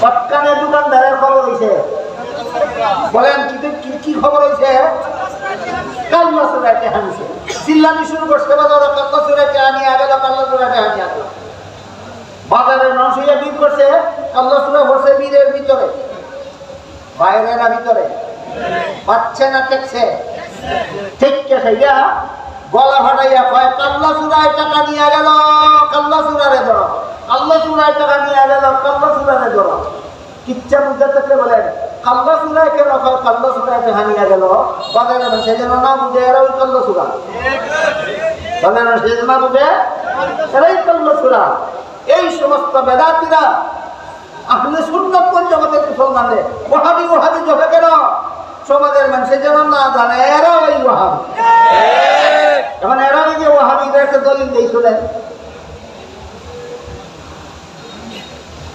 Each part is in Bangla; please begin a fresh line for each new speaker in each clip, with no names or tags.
সটকানের দোকানদারের খবর হয়েছে, বলেন কি খবর হয়েছে? কাল্লা চোরাইতে হানিছে, চিল্লানি শুরু করছে বাজারে, কাল্লা চোরাইতে হানি আগেল, কাল্লা চোরাইতে হানি আগেল। বাজারের মানুষ ভিড় করছে, কাল্লা চোরা হচ্ছে বীরের ভিতরে, বাইরে না ভিতরে, পাচ্ছে না টেকছে, ঠিক আছে ইয়া গলা ফাটাইয়া কয় কাল্লা চোরায় টাকা নিয়ে গেল, কাল্লা চোরারে ধরো, কাল্লা চোরায় টাকা নিয়ে গেল, কাল্লা চোরারে ধরো। কিচ্ছা বুঝতে থাকলে বলেন কাল্লা চোরায় কেন কয় কাল্লা চোরাইতে হানিয়া গেল? বাজারে সে যেন না বুঝে এরা ওই কাল্লা চোরা, বলেন সে যেন না বুঝে এরাই কাল্লা চোরা। এই সমস্ত বেদাতীরা আহলে সুন্নাত ওয়াল জামাতের মুসলমানদের ওয়াহাবি ওয়াহাবি জবে কেন? সমাজের মানুষের যেন না জানে এরা ওই ওয়াহাবি। এখন এরা ওই যে ওয়াহাবিদের একটা দলিল দিয়েছিলেন,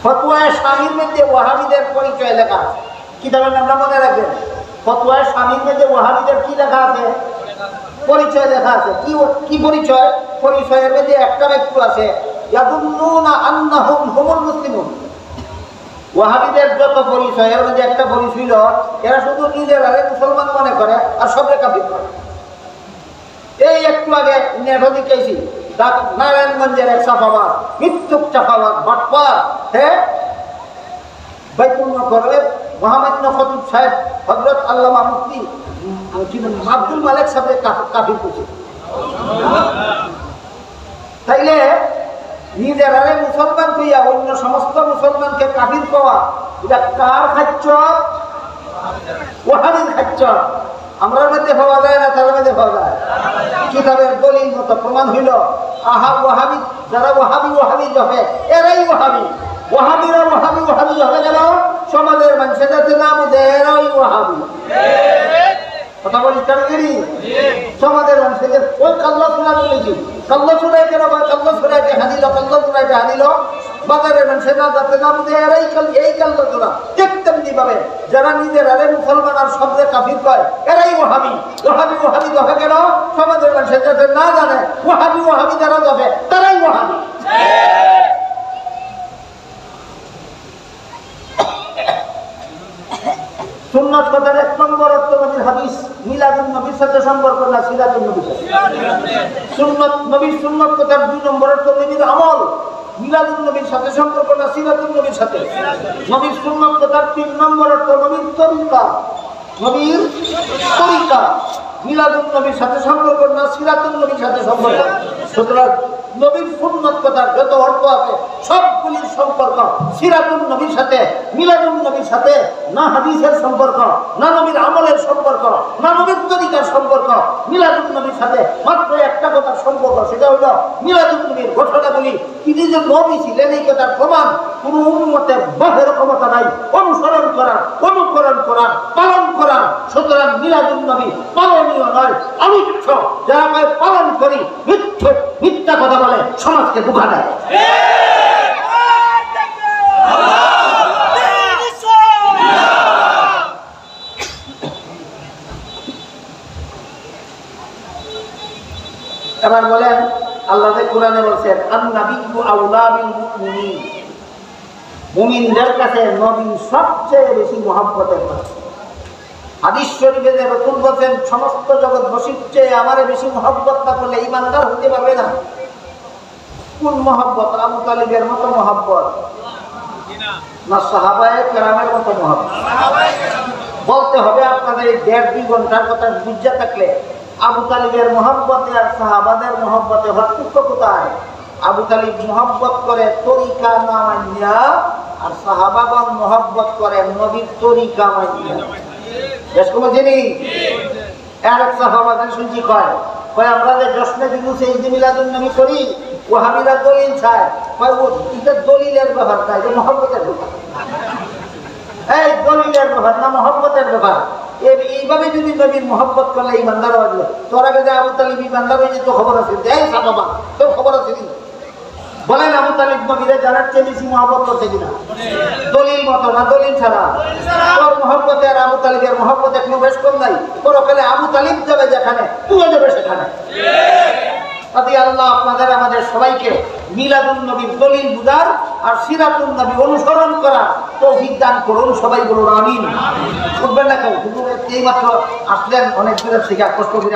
ফতোয়ায়ে শামীর মধ্যে ওয়াহাবিদের পরিচয় লেখা আছে, কিতাবের নামটা মনে রাখবেন। ফতোয়ায়ে শামীর মধ্যে ওয়াহাবিদের কি লেখা আছে? পরিচয় লেখা আছে। কি পরিচয়? পরিচয়ের মধ্যে একটা বাক্য আছে, ইয়াদুন্নুনা আন্নাহুম হুমুল মুসলিমুন। ওয়াহাবিদের যত পরিচয় এর মধ্যে একটা পরিচয় হলো এরা শুধু নিজেরা মুসলমান মনে করে আর সবরে কাফির করে। এই একটু আগে নেট দেখেছি নারায়ণগঞ্জের এক চাপাবাদ, মৃত্যুক চাপাবাদ বাটপার, হ্যাঁ বাইতুল মুকাররমের মহামান্য খতিব সাহেব হযরত আল্লামা মুফতি আব্দুল মালিক সাহেব কাফির করছে। তাইলে নিজেরা মুসলমান কইয়া অন্য সমস্ত মুসলমানকে কাফির কওয়া, এটা কার খাচ্ছ? ওয়াহাবির খাচ্ছ। আমরার মধ্যে পাওয়া যায় না, তার মধ্যে পাওয়া যায়। কিতাবের দলিল মতো প্রমাণ হইল ওয়াহাবি, যারা ওয়াহাবি ওয়াহাবি জবে এরাই ওয়াহাবি। ওয়াহাবিরা ওয়াহাবি ওয়াহাবি জবে গেল, সমাজের মানুষের যাতে না বুঝে এরাই ওয়াহাবি। কথা বলি তাড়াতাড়ি, সমাজের মানুষের ওই কাল্লা চোরা বলেছি, কাল্লা চোরাই কেন? কাল্লা চোরাইতে হানিল, কাল্লা চোরাইতে হানিল। বাজারের মানুষের না যাতে না বুঝে এরাই এই কাল্লা চোরা। ঠিক তেমনি ভাবে যারা নিজের আরে মুসলমান আর শব্দে কাফির কয় এরাই ওয়াহাবি। ওয়াহাবি ওয়াহাবি জবে কেন? সমাজের মানুষের যাতে না জানে ওয়াহাবি ওয়াহাবি যারা জবে তারাই ওয়াহাবি। সুন্নাত কথার ১ নম্বর অর্থ নবীর হাদিস, মিলাদুন নবীর সাথে সম্পর্ক না সিরাতুন নবীর সাথে। সুন্নাত নবীর সুন্নাত কথার ২ নম্বর অর্থ নবীর আমল, মিলাদুন নবীর সাথে সম্পর্ক না সিরাতুন নবীর সাথে। নবীর সুন্নাত কথার ৩ নম্বর অর্থ নবীর তরিকা, নবীর তরিকা, মিলাদুন নবীর সাথে সম্পর্ক না সিরাতুন নবীর সাথে সম্পর্ক। সুতরাং নবীর সুন্নাত কথার যত অর্থ আছে সবগুলির সম্পর্ক সিরাতুন নবীর সাথে, মিলাদুন নবীর সাথে, না হাদিসের সম্পর্ক, না নবীর আমলের সম্পর্ক, না নবীর তরিকার সম্পর্ক। মিলাদুন নবীর সাথে মাত্র একটা কথার সম্পর্ক, সেটা হলো মিলাদুন নবীর ঘটনাগুলি তিনি যে নবী ছিলেন এই কথার প্রমাণ কোন উম্মতের বাহের ক্ষমতা নাই অনুসরণ করার, অনুকরণ করার, পালন করার। সুতরাং মিলাদুন নবী পালনীয় নয়, অনিচ্ছ। যারা পালন করি মিথ্যা কথা বলে সমাজকে ধোঁকা দেয়। এবার বলেন আল্লাহ কোরআনে বলছেন আন-নাবিয়্যু আওলা বিল মুমিনিন, মুমিনদের কাছে নবী সবচেয়ে বেশি মহব্বতের পাত্র। হাদিস শরীফে যে রাসূল বলেন সমস্ত জগৎবাসীর চেয়ে আমারে বেশি মহব্বত না করলে ঈমানদার হতে পারবে না। কোন মহব্বত? আবু তালিবের মতো মহব্বত না সাহাবায়ে কেরামের মতো মহব্বত? বলতে হবে আপনাদের এই ১.৫-২ ঘন্টার কথা বুঝা থাকলে আবু তালিবের মহব্বতে আর সাহাবাদের মহব্বতে পার্থক্য কোথায়? আবু তালিব মহব্বত করে তরিকা না মানিয়া, আর সাহাবাগণ মহব্বত করে নবীর তরিকা মানিয়া। বেশ কোনো জিনিস এক সাহাবাদের শুনছি কয় আমরা যে জশ্নে দিবসে ঈদ মিলাদুন নবী করি, ওয়াহাবিরা দলিল চায়, কয় ও এটা দলিলের ব্যাপার না, এটা মহব্বতের ব্যাপার। এই দলিলের ব্যাপার না, মহব্বতের ব্যাপার। এইভাবে যদি নবীর মহব্বত করলে ইমানদার হয়ে, তোর আগে যে আবু তালিব ইমানদার হয়ে যেত খবর আছে? এই সাহাবা তোর খবর আছে কি? বলেন আবু তালিব নবীরে জানার চেয়ে বেশি মহব্বত করছে কিনা? দলিল মতো না দলিল ছাড়া? তোর মহব্বতে আর আবু তালিবের মহব্বতে কোনো বেশ কম নাই। পরকালে আবু তালিব যাবে যেখানে, তুইও যাবে সেখানে। আল্লাহ আপনাদের আমাদের সবাইকে মিলাদুন নবীর দলিল বুঝার আর সিরাতুন নবী অনুসরণ করা বোঝার তৌফিক দান করুন। সবাই বলুন আমিন। শুনবেন না কেউ, শুধু এই মাত্র আসলেন অনেক দূরের থেকে কষ্ট করে।